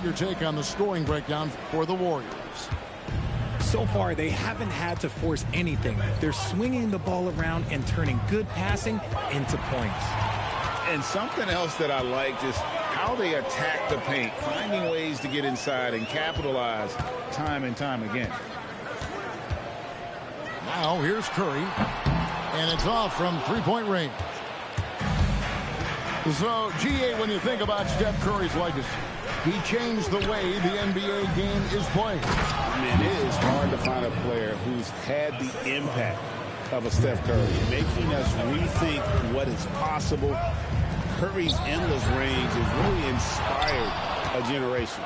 your take on the scoring breakdown for the Warriors. So far, they haven't had to force anything. They're swinging the ball around and turning good passing into points. And something else that I liked is how they attack the paint, finding ways to get inside and capitalize time and time again. Now here's Curry, and it's off from three-point range. So, GA, when you think about Steph Curry's legacy, he changed the way the NBA game is played. I mean, it is hard to find a player who's had the impact of a Steph Curry, making us rethink what is possible. Curry's endless range has really inspired a generation.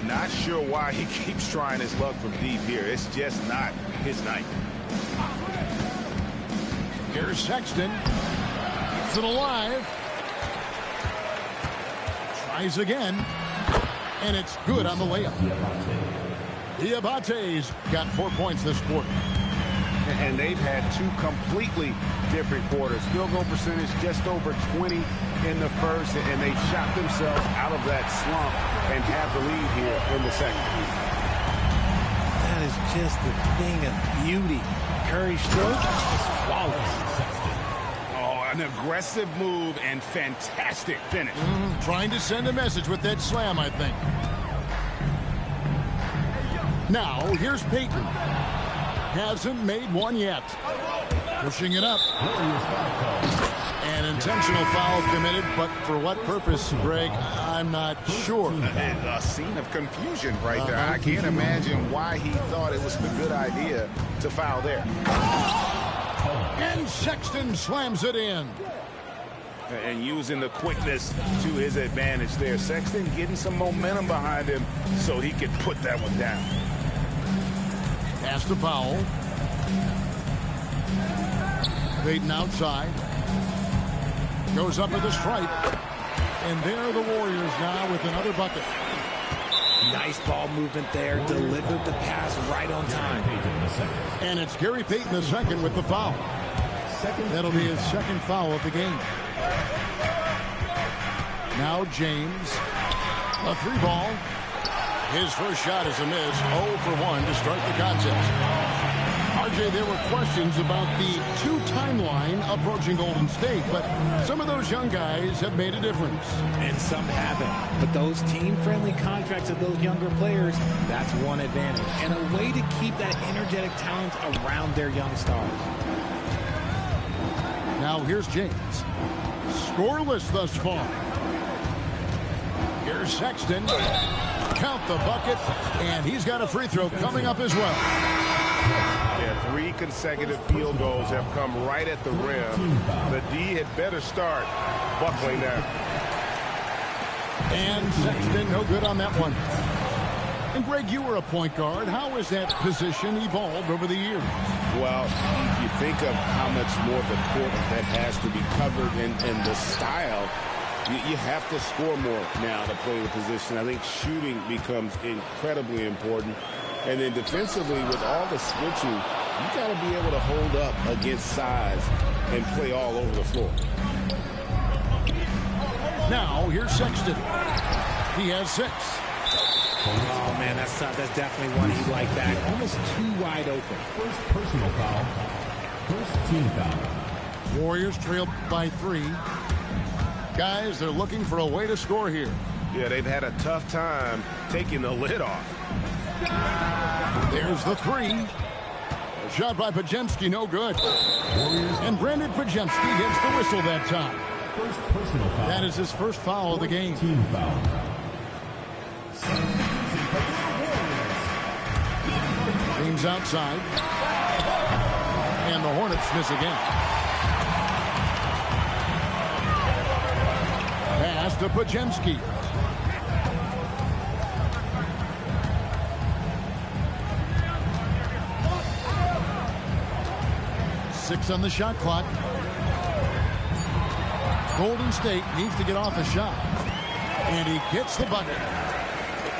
Not sure why he keeps trying his luck from deep here. It's just not his night. Here's Sexton. Keeps it alive. Tries again. And it's good on the layup. Diabate's got 4 points this quarter. And they've had two completely different quarters. Field goal percentage just over 20 in the first, and they shot themselves out of that slump and have the lead here in the second. That is just a thing of beauty. Curry's stroke is flawless. Oh, an aggressive move and fantastic finish. Trying to send a message with that slam, I think. Now, here's Payton. Hasn't made one yet. Pushing it up. An intentional foul committed, but for what purpose, Greg? I'm not sure. A scene of confusion right there. I can't imagine why he thought it was a good idea to foul there. And Sexton slams it in. And using the quickness to his advantage there. Sexton getting some momentum behind him so he could put that one down. Pass to Powell. Payton outside. Goes up with a stripe. And there are the Warriors now with another bucket. Nice ball movement there. Delivered the pass right on time. And it's Gary Payton II with the foul. That'll be his second foul of the game. Now James. A three ball. His first shot is a miss. 0 for 1 to start the contest. RJ, there were questions about the two timeline approaching Golden State, but some of those young guys have made a difference. And some haven't. But those team-friendly contracts of those younger players, that's one advantage. And a way to keep that energetic talent around their young stars. Now here's James. Scoreless thus far. Here's Sexton. Count the bucket, and he's got a free throw coming up as well. Yeah, 3 consecutive field goals have come right at the rim. The D had better start buckling down. And Sexton, no good on that one. And Greg, you were a point guard. How has that position evolved over the years? Well, if you think of how much more the court that has to be covered and the style, you have to score more now to play the position. I think shooting becomes incredibly important. And then defensively, with all the switching, you got to be able to hold up against size and play all over the floor. Now, here's Sexton. He has 6. Oh, man, that's definitely one he liked back. Almost too wide open. First personal foul. First team foul. Warriors trail by 3. Guys, they're looking for a way to score here. Yeah, they've had a tough time taking the lid off. There's the 3. Shot by Podziemski, no good. And Brandon Podziemski gets the whistle that time. First personal foul. That is his first foul of the game. Team foul. James outside. And the Hornets miss again. Pass to Podziemski. Six on the shot clock. Golden State needs to get off a shot. And he gets the bucket.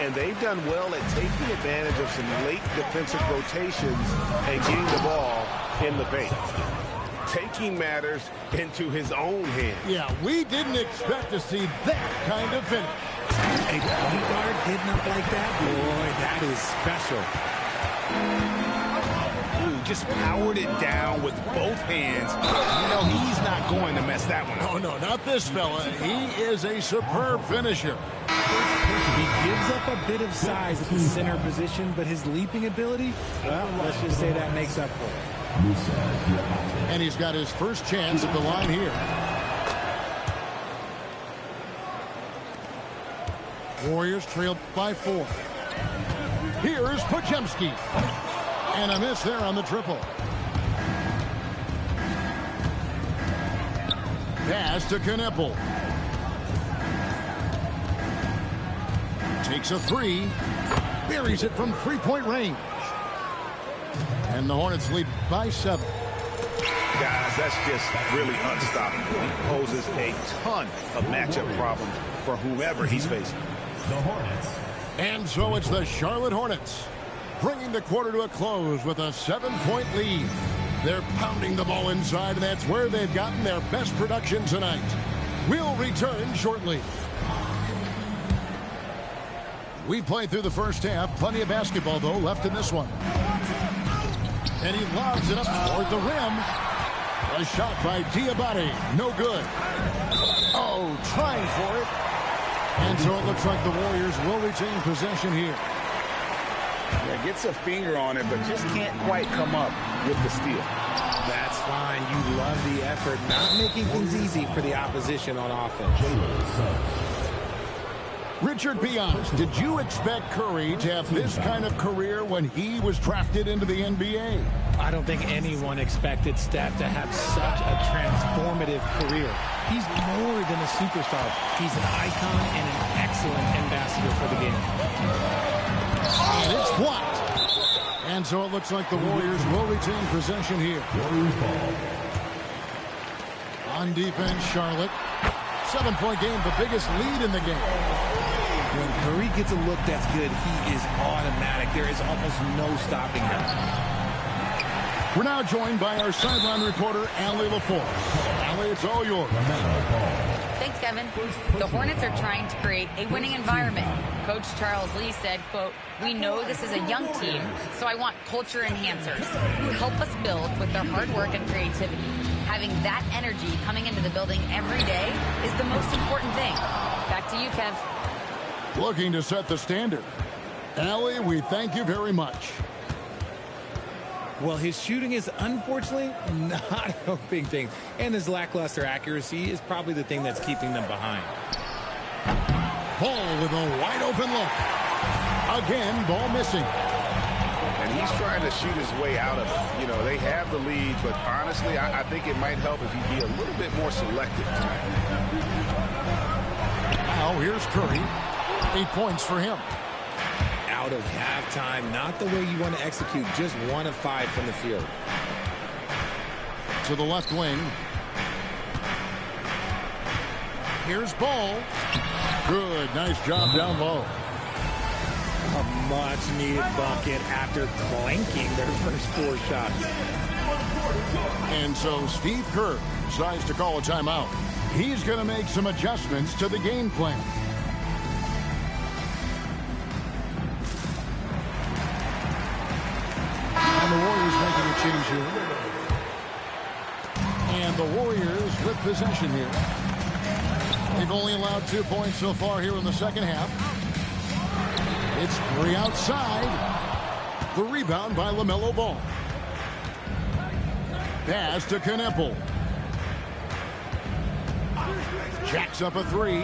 And they've done well at taking advantage of some late defensive rotations and getting the ball in the paint. Taking matters into his own hands. Yeah, we didn't expect to see that kind of finish. A point guard hitting up like that, boy, that is special. Ooh, just powered it down with both hands. You know, he's not going to mess that one up. Oh, no, not this fella. He is a superb finisher. He gives up a bit of size at the center position, but his leaping ability, well, let's just say that makes up for it. And he's got his first chance at the line here. Warriors trail by 4. Here's Podziemski. And a miss there on the triple. Pass to Kneppel. Takes a 3. Buries it from 3-point range. And the Hornets lead by 7. Guys, that's just really unstoppable. He poses a ton of matchup problems for whomever he's facing. The Hornets. And so it's the Charlotte Hornets, bringing the quarter to a close with a 7-point lead. They're pounding the ball inside, and that's where they've gotten their best production tonight. We'll return shortly. We played through the first half. Plenty of basketball, though, left in this one. And he lobs it up toward the rim. A shot by Diabate. No good. Oh, trying for it. And so it looks like the Warriors will retain possession here. Yeah, gets a finger on it, but just can't quite come up with the steal. That's fine. You love the effort, not making things easy for the opposition on offense. Richard, be honest, did you expect Curry to have this kind of career when he was drafted into the NBA? I don't think anyone expected Steph to have such a transformative career. He's more than a superstar. He's an icon and an excellent ambassador for the game. And it's blocked. And so it looks like the Warriors will retain possession here. On defense, Charlotte. 7-point game, the biggest lead in the game. When Curry gets a look that's good, he is automatic. There is almost no stopping him. We're now joined by our sideline reporter, Allie LaForce. Allie, it's all yours. Thanks, Kevin. The Hornets are trying to create a winning environment. Coach Charles Lee said, quote, "We know this is a young team, so I want culture enhancers who help us build with their hard work and creativity. Having that energy coming into the building every day is the most important thing." Back to you, Kev. Looking to set the standard. Allie, we thank you very much. Well, his shooting is unfortunately not helping things, and his lackluster accuracy is probably the thing that's keeping them behind. Ball with a wide open look. Again, ball missing. And he's trying to shoot his way out of it. You know, they have the lead, but honestly, I think it might help if he'd be a little bit more selective tonight. Now here's Curry. 8 points for him. Out of halftime, not the way you want to execute, just 1 of 5 from the field. To the left wing. Here's Ball. Good, nice job down low. A much-needed bucket after clanking their first 4 shots. And so Steve Kerr decides to call a timeout. He's going to make some adjustments to the game plan. And the Warriors making a change here. And the Warriors with possession here. They've only allowed 2 points so far here in the second half. It's Curry outside. The rebound by LaMelo Ball. Pass to Kneppel. Jacks up a 3.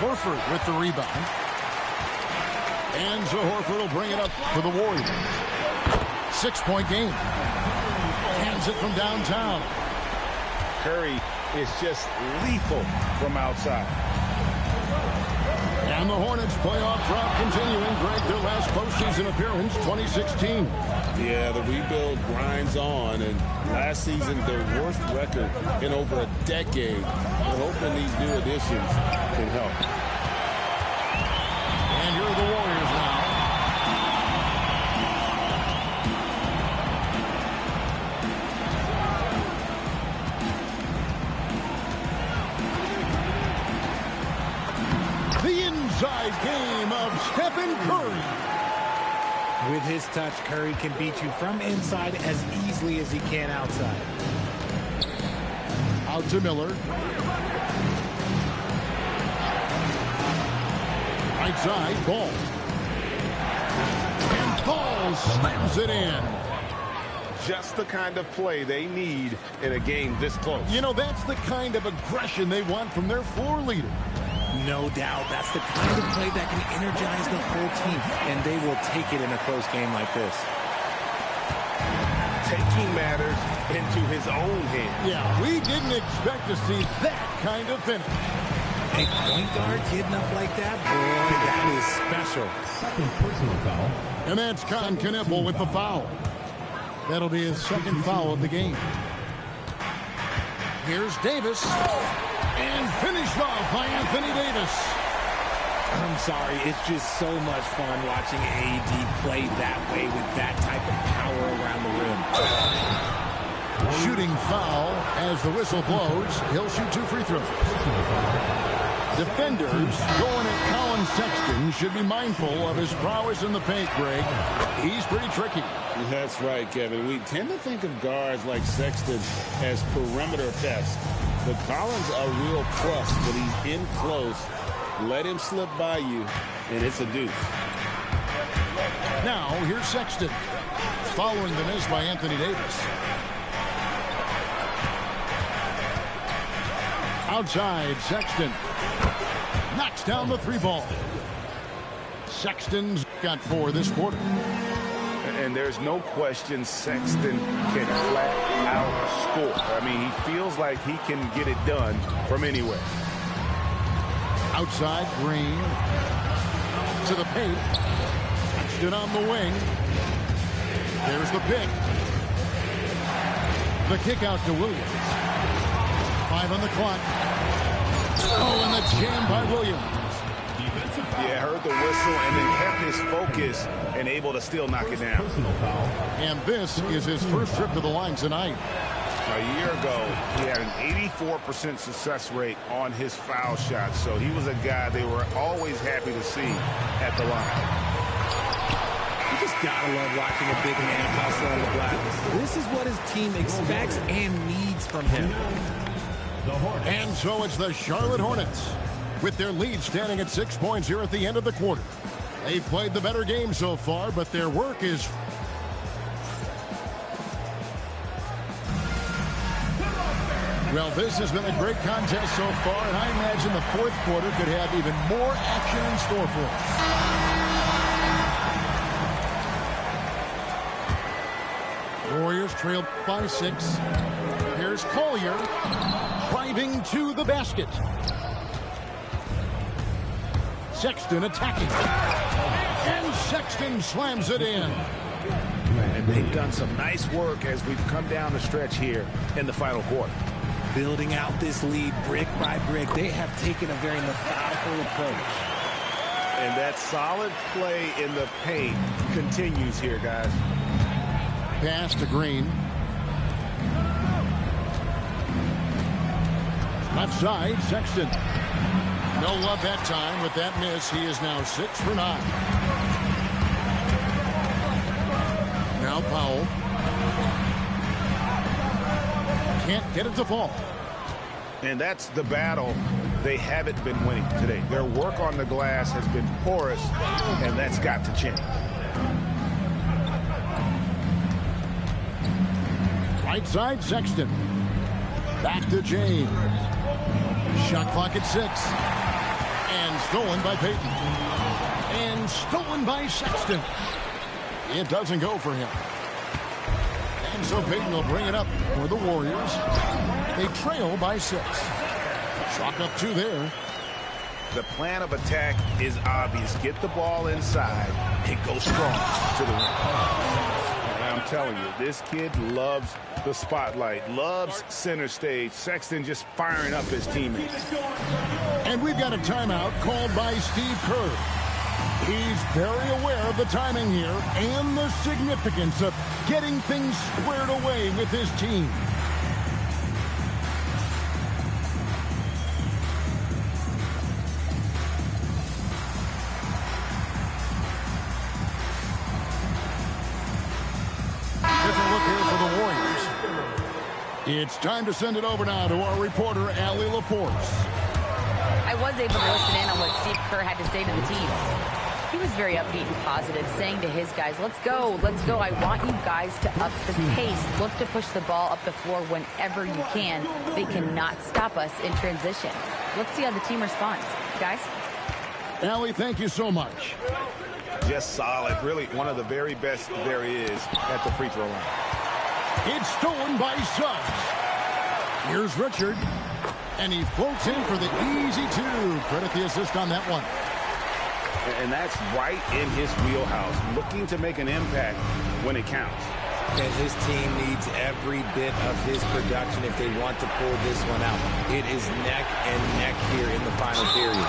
Horford with the rebound. And so Horford will bring it up for the Warriors. 6-point game. Hands it from downtown. Curry is just lethal from outside. And the Hornets playoff drought continuing. Greg, their last postseason appearance, 2016. Yeah, the rebuild grinds on, and last season their worst record in over a decade. We're hoping these new additions can help. And here are the Warriors now. The franchise game of Stephen Curry. With his touch, Curry can beat you from inside as easily as he can outside. Out to Miller. Right side, Ball. And Ball slams it in. Just the kind of play they need in a game this close. You know, that's the kind of aggression they want from their floor leader. No doubt. That's the kind of play that can energize the whole team, and they will take it in a close game like this. Taking matters into his own hands. Yeah, we didn't expect to see that kind of finish. A point guard getting up like that, boy, that is special. Second personal foul. And that's Con Knipple with the foul. That'll be his second foul of the game. Here's Davis. And finished off by Anthony Davis. I'm sorry, it's just so much fun watching AD play that way with that type of power around the rim. Shooting foul as the whistle blows. He'll shoot 2 free throws. Defenders going at Colin Sexton should be mindful of his prowess in the paint, Greg. He's pretty tricky. That's right, Kevin. We tend to think of guards like Sexton as perimeter pests. But Collins a real plus when he's in close. Let him slip by you, and it's a deuce. Now, here's Sexton. Following the miss by Anthony Davis. Outside, Sexton. Knocks down the 3 ball. Sexton's got 4 this quarter. And there's no question Sexton can flat out score. I mean, he feels like he can get it done from anywhere. Outside, Green. To the paint. Sexton on the wing. There's the pick. The kick out to Williams. 5 on the clock. Oh, and the jam by Williams. Yeah, heard the whistle and then kept his focus and able to still knock it down. And this is his first trip to the line tonight. A year ago, he had an 84% success rate on his foul shots. So he was a guy they were always happy to see at the line. You just gotta love watching a big man hustle on the glass. This is what his team expects and needs from him. And so it's the Charlotte Hornets with their lead standing at 6 points here at the end of the quarter. They've played the better game so far, but their work is... Well, this has been a great contest so far, and I imagine the fourth quarter could have even more action in store for us. Warriors trailed by 6. Here's Collier driving to the basket. Sexton attacking. And Sexton slams it in. And they've done some nice work as we've come down the stretch here in the final quarter. Building out this lead brick by brick. They have taken a very methodical approach. And that solid play in the paint continues here, guys. Pass to Green. Left side, Sexton. No love that time with that miss. He is now 6 for 9. Now Powell. Can't get it to fall. And that's the battle they haven't been winning today. Their work on the glass has been porous, and that's got to change. Right side, Sexton. Back to James. Shot clock at 6. And stolen by Payton. And stolen by Sexton. It doesn't go for him. And so Payton will bring it up for the Warriors. They trail by 6. Chalk up 2 there. The plan of attack is obvious. Get the ball inside and go strong to the rim. And I'm telling you, this kid loves the spotlight, loves center stage. Sexton just firing up his teammates. And we've got a timeout called by Steve Kerr. He's very aware of the timing here and the significance of getting things squared away with his team. It's time to send it over now to our reporter, Allie LaForce. I was able to listen in on what Steve Kerr had to say to the team. He was very upbeat and positive, saying to his guys, let's go. I want you guys to up the pace. Look to push the ball up the floor whenever you can. They cannot stop us in transition. Let's see how the team responds. Guys? Allie, thank you so much. Just solid. Really one of the very best there is at the free throw line. It's stolen by Soarz. Here's Richard. And he floats in for the easy two. Credit the assist on that one. And that's right in his wheelhouse. Looking to make an impact when it counts. And his team needs every bit of his production if they want to pull this one out. It is neck and neck here in the final period.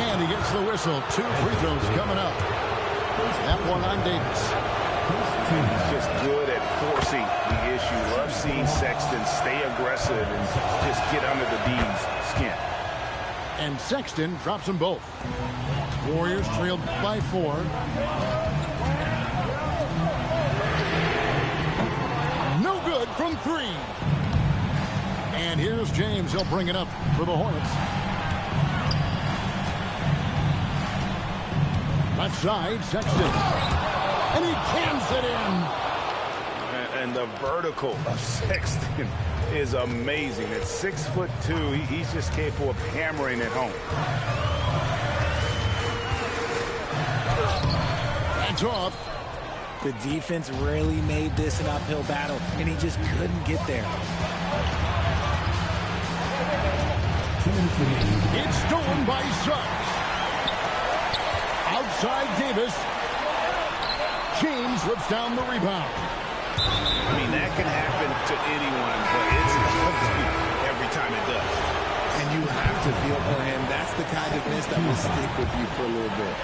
And he gets the whistle. 2 free throws coming up. That one on Davis. He's just good at forcing the issue. Love seeing Sexton stay aggressive and just get under the D's skin. And Sexton drops them both. Warriors trailed by 4. No good from 3. And here's James. He'll bring it up for the Hornets. Left side, Sexton. And he cans it in. And the vertical of Sexton is amazing. At 6'2", he's just capable of hammering it home. That's off. The defense really made this an uphill battle, and he just couldn't get there. It's stolen by Soarz. Outside Davis. James rips down the rebound. I mean, that can happen to anyone, but it's every time it does. And you have to feel for him. That's the kind of miss that will stick with you for a little bit.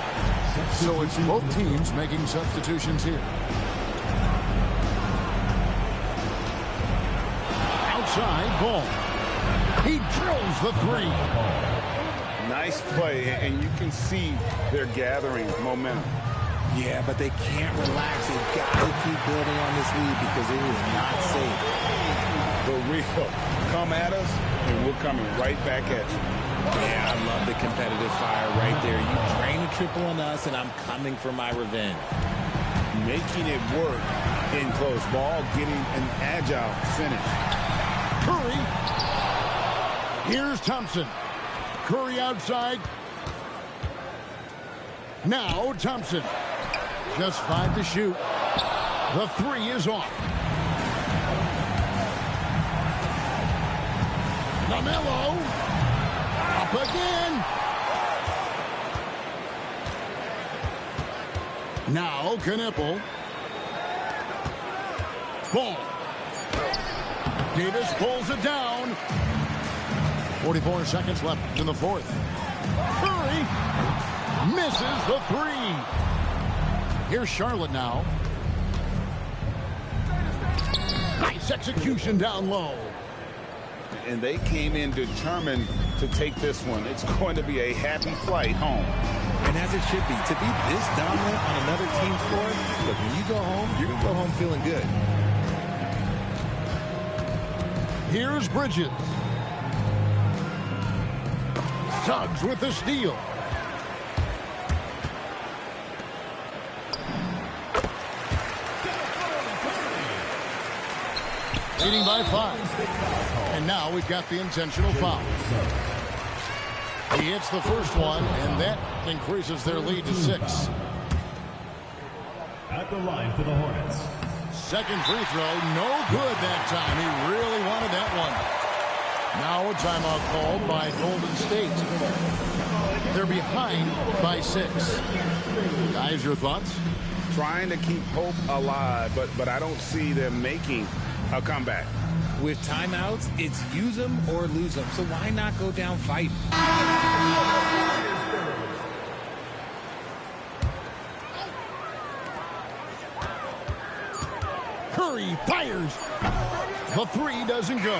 So it's both teams making substitutions here. Outside ball. He drills the 3. Nice play, and you can see they're gathering momentum. Yeah, but they can't relax. They've got to keep building on this lead because it is not safe. The real come at us, and we're coming right back at you. Yeah, I love the competitive fire right there. You drain a triple on us, and I'm coming for my revenge. Making it work in close ball, getting an agile finish. Curry. Here's Thompson. Curry outside. Now Thompson. Just 5 to shoot. The 3 is off. LaMelo. Up again. Now Knipple. Ball. Davis pulls it down. 44 seconds left in the 4th. Curry misses the 3. Here's Charlotte now. Nice execution down low. And they came in determined to take this one. It's going to be a happy flight home. And as it should be. To be this dominant on another team's floor, look, when you go home, you're going to go home feeling good. Here's Bridges. Suggs with the steal. Leading by 5. And now we've got the intentional foul. He hits the first one, and that increases their lead to 6. At the line for the Hornets. Second free throw, no good that time. He really wanted that one. Now a timeout called by Golden State. They're behind by 6. Guys, your thoughts? Trying to keep hope alive, but I don't see them making a comeback. With timeouts, it's use them or lose them. So why not go down fighting? Curry fires. The 3 doesn't go.